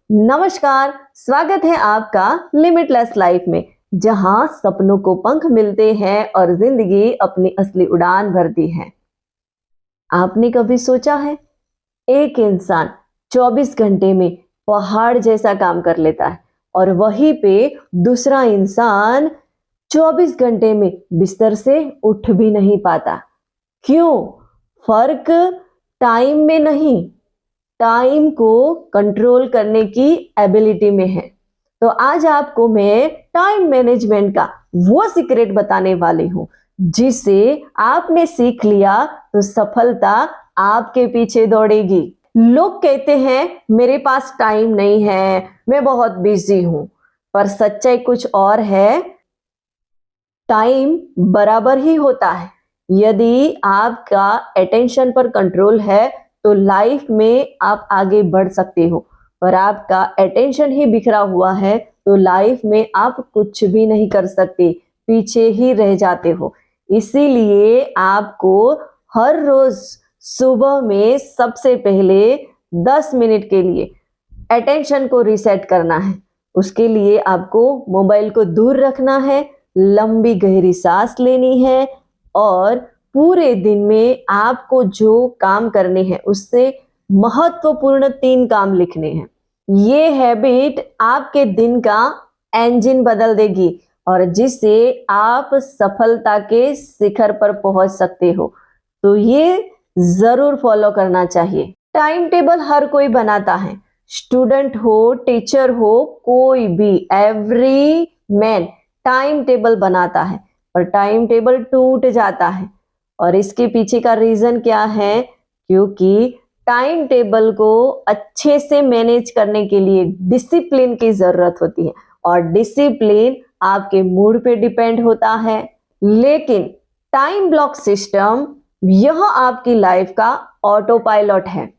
नमस्कार, स्वागत है आपका लिमिटलेस लाइफ में, जहां सपनों को पंख मिलते हैं और जिंदगी अपनी असली उड़ान भरती है। आपने कभी सोचा है, एक इंसान 24 घंटे में पहाड़ जैसा काम कर लेता है और वहीं पे दूसरा इंसान 24 घंटे में बिस्तर से उठ भी नहीं पाता। क्यों? फर्क टाइम में नहीं, टाइम को कंट्रोल करने की एबिलिटी में है। तो आज आपको मैं टाइम मैनेजमेंट का वो सीक्रेट बताने वाली हूँ, जिसे आपने सीख लिया तो सफलता आपके पीछे दौड़ेगी। लोग कहते हैं मेरे पास टाइम नहीं है, मैं बहुत बिजी हूँ, पर सच्चाई कुछ और है। टाइम बराबर ही होता है। यदि आपका अटेंशन पर कंट्रोल है तो लाइफ में आप आगे बढ़ सकते हो, पर आपका अटेंशन ही बिखरा हुआ है तो लाइफ में आप कुछ भी नहीं कर सकते, पीछे ही रह जाते हो। इसीलिए आपको हर रोज सुबह में सबसे पहले 10 मिनट के लिए अटेंशन को रीसेट करना है। उसके लिए आपको मोबाइल को दूर रखना है, लंबी गहरी सांस लेनी है और पूरे दिन में आपको जो काम करने हैं उससे महत्वपूर्ण 3 काम लिखने हैं। ये हैबिट आपके दिन का इंजन बदल देगी और जिससे आप सफलता के शिखर पर पहुंच सकते हो। तो ये जरूर फॉलो करना चाहिए। टाइम टेबल हर कोई बनाता है, स्टूडेंट हो, टीचर हो, कोई भी, एवरी मैन टाइम टेबल बनाता है, पर टाइम टेबल टूट जाता है। और इसके पीछे का रीजन क्या है? क्योंकि टाइम टेबल को अच्छे से मैनेज करने के लिए डिसिप्लिन की जरूरत होती है और डिसिप्लिन आपके मूड पे डिपेंड होता है। लेकिन टाइम ब्लॉक सिस्टम यह आपकी लाइफ का ऑटो पायलट है।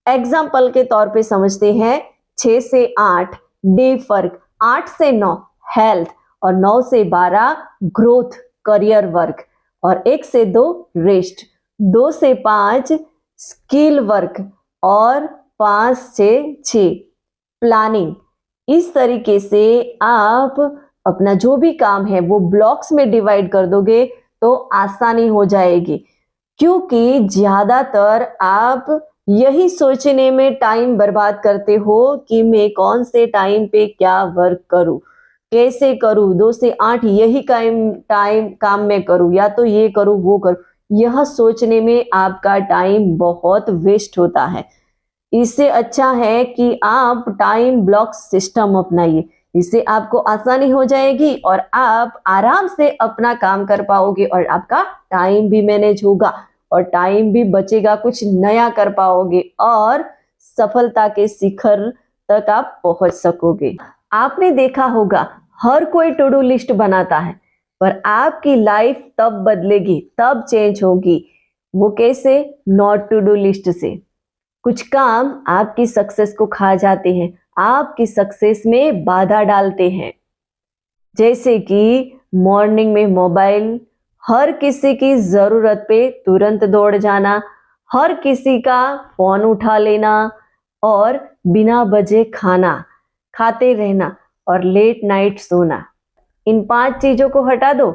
एग्जाम्पल के तौर पे समझते हैं, 6 से 8 डे वर्क, 8 से 9 हेल्थ और 9 से 12 ग्रोथ करियर वर्क और 1 से 2 रेस्ट, 2 से 5 स्किल वर्क और 5 से 6 प्लानिंग। इस तरीके से आप अपना जो भी काम है वो ब्लॉक्स में डिवाइड कर दोगे तो आसानी हो जाएगी। क्योंकि ज्यादातर आप यही सोचने में टाइम बर्बाद करते हो कि मैं कौन से टाइम पे क्या वर्क करूं, कैसे करूं, 2 से 8 यही काम मैं करूं या तो ये करूं वो करूं। यह सोचने में आपका टाइम बहुत वेस्ट होता है। इससे अच्छा है कि आप टाइम ब्लॉक सिस्टम अपनाइए। इससे आपको आसानी हो जाएगी और आप आराम से अपना काम कर पाओगे और आपका टाइम भी मैनेज होगा और टाइम भी बचेगा, कुछ नया कर पाओगे और सफलता के शिखर तक आप पहुंच सकोगे। आपने देखा होगा, हर कोई टू डू लिस्ट बनाता है, पर आपकी लाइफ तब बदलेगी, तब चेंज होगी। वो कैसे? नॉट टू डू लिस्ट से। कुछ काम आपकी सक्सेस को खा जाते हैं, आपकी सक्सेस में बाधा डालते हैं। जैसे कि मॉर्निंग में मोबाइल, हर किसी की जरूरत पे तुरंत दौड़ जाना, हर किसी का फोन उठा लेना और बिना वजह खाना खाते रहना और लेट नाइट सोना। इन 5 चीजों को हटा दो,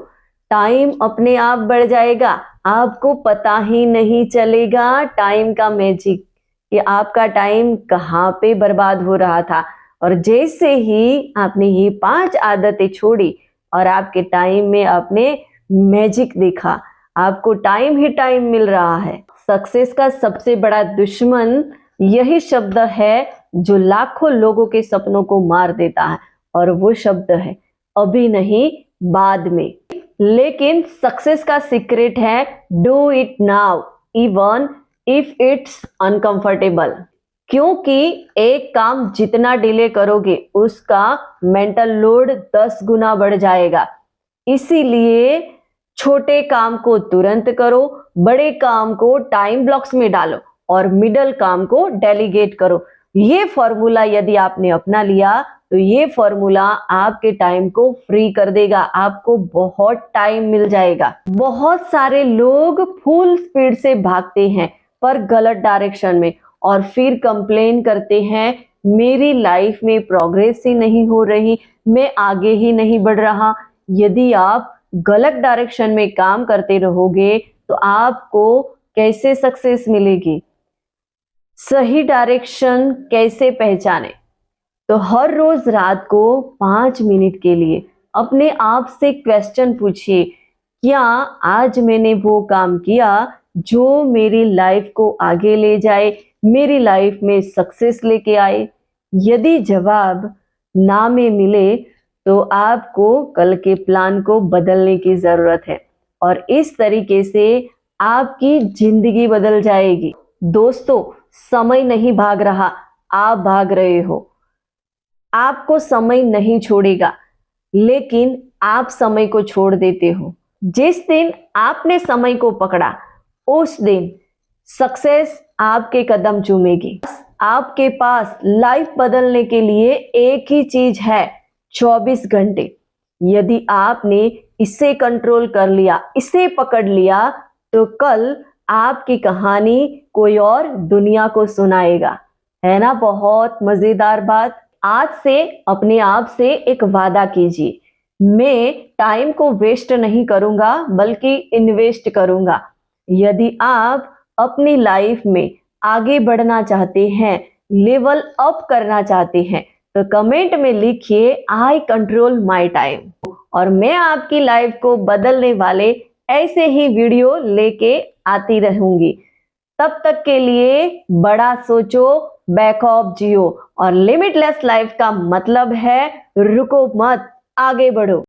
टाइम अपने आप बढ़ जाएगा। आपको पता ही नहीं चलेगा टाइम का मैजिक, कि आपका टाइम कहाँ पे बर्बाद हो रहा था। और जैसे ही आपने ये 5 आदतें छोड़ी और आपके टाइम में आपने मैजिक देखा, आपको टाइम ही टाइम मिल रहा है। सक्सेस का सबसे बड़ा दुश्मन यही शब्द है जो लाखों लोगों के सपनों को मार देता है, और वो शब्द है अभी नहीं, बाद में। लेकिन सक्सेस का सीक्रेट है do it now even if it's uncomfortable. क्योंकि एक काम जितना डिले करोगे उसका मेंटल लोड 10 गुना बढ़ जाएगा। इसीलिए छोटे काम को तुरंत करो, बड़े काम को टाइम ब्लॉक्स में डालो और मिडल काम को डेलीगेट करो। ये फॉर्मूला यदि आपने अपना लिया तो ये फॉर्मूला आपके टाइम को फ्री कर देगा, आपको बहुत टाइम मिल जाएगा। बहुत सारे लोग फुल स्पीड से भागते हैं पर गलत डायरेक्शन में, और फिर कंप्लेन करते हैं मेरी लाइफ में प्रोग्रेस ही नहीं हो रही, मैं आगे ही नहीं बढ़ रहा। यदि आप गलत डायरेक्शन में काम करते रहोगे तो आपको कैसे सक्सेस मिलेगी? सही डायरेक्शन कैसे पहचाने? तो हर रोज रात को 5 मिनट के लिए अपने आप से क्वेश्चन पूछिए, क्या आज मैंने वो काम किया जो मेरी लाइफ को आगे ले जाए, मेरी लाइफ में सक्सेस लेके आए? यदि जवाब ना में मिले तो आपको कल के प्लान को बदलने की जरूरत है और इस तरीके से आपकी जिंदगी बदल जाएगी। दोस्तों, समय नहीं भाग रहा, आप भाग रहे हो। आपको समय नहीं छोड़ेगा, लेकिन आप समय को छोड़ देते हो। जिस दिन आपने समय को पकड़ा, उस दिन सक्सेस आपके कदम चूमेगी। आपके पास लाइफ बदलने के लिए एक ही चीज है, 24 घंटे। यदि आपने इसे कंट्रोल कर लिया, इसे पकड़ लिया, तो कल आपकी कहानी कोई और दुनिया को सुनाएगा। है ना बहुत मजेदार बात? आज से अपने आप से एक वादा कीजिए, मैं टाइम को वेस्ट नहीं करूंगा बल्कि इन्वेस्ट करूंगा। यदि आप अपनी लाइफ में आगे बढ़ना चाहते हैं, लेवल अप करना चाहते हैं, तो कमेंट में लिखिए आई कंट्रोल माई टाइम और मैं आपकी लाइफ को बदलने वाले ऐसे ही वीडियो लेके आती रहूंगी। तब तक के लिए बड़ा सोचो, बैक ऑफ जियो और लिमिटलेस लाइफ का मतलब है रुको मत, आगे बढ़ो।